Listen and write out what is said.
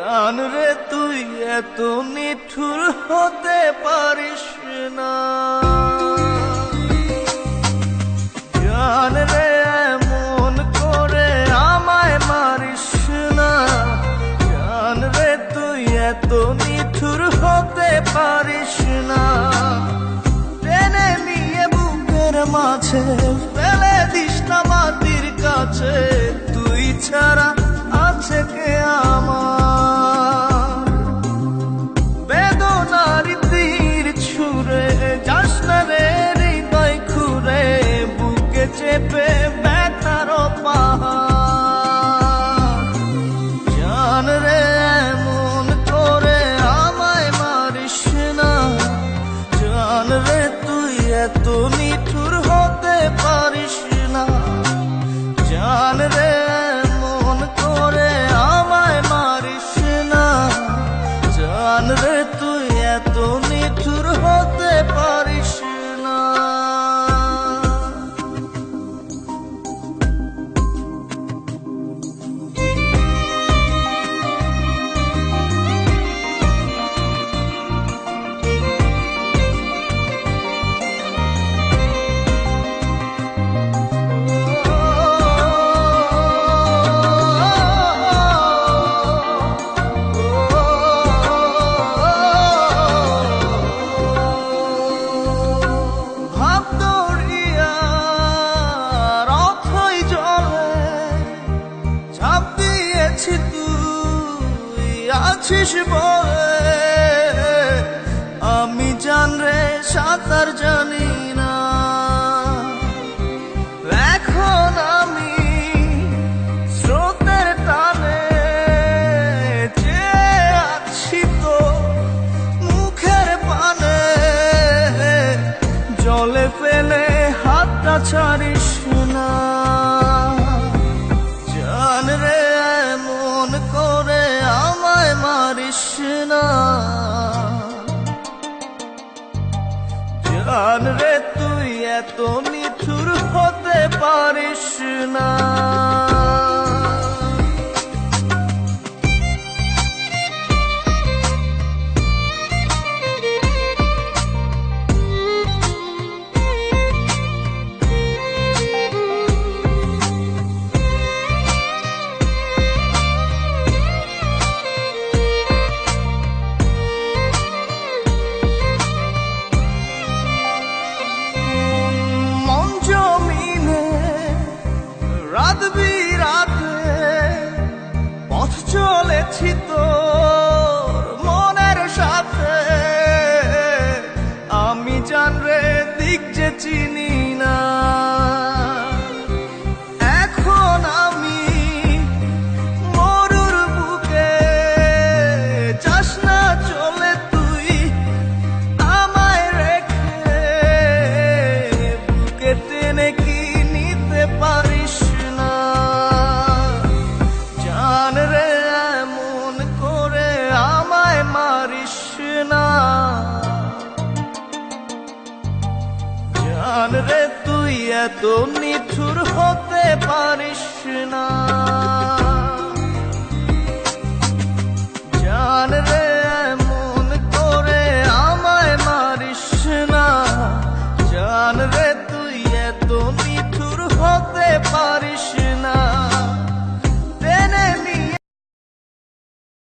জান রে তুই এত নিঠুর হতে পারিস না, জান রে এমন করে আমায় মারিস না, জান রে তুই এত নিঠুর হতে পারিস না। টেনে নিয়ে বুকের মাঝে ফেলে দিস না মাটির কাছে, তুই ছাড়া আছে কে আমার। বেদনার তীর ছুঁড়ে যাস না রে হৃদয় খুঁড়ে, বুকে চেপে ব্যথার পাহাড়। জান রে এমন করে আমায় মারিস না, জান রে তুই এত নিঠুর হতে পারিস না, জান রে এমন করে আমায় মারিস না, জান রে তুই এত নিঠুর হতে পারিস না। তুই আছিস বলে আমি জান রে সাঁতার জানি না, এখন আমি স্রোতের টানে চেয়ে আছি তো মুখের পানে, জলে ফেলে হাতটা ছাড়িস না, জান রে এমন করে আমায় মারিস না, জান রে তুই এত নিঠুর হতে পারিস না। রাত বিরাতে পথ চলেছি তোর মনের সাথে, আমি জান রে দিক যে চিনি না, এখন আমি মরুর বুকে, যাস না চলে তুই আমায় রেখে, বুকে টেনে কি নিতে পারিস না, জান রে এমন করে আমায় মারিস না, জান রে তুই এত নিঠুর হতে পারিস না।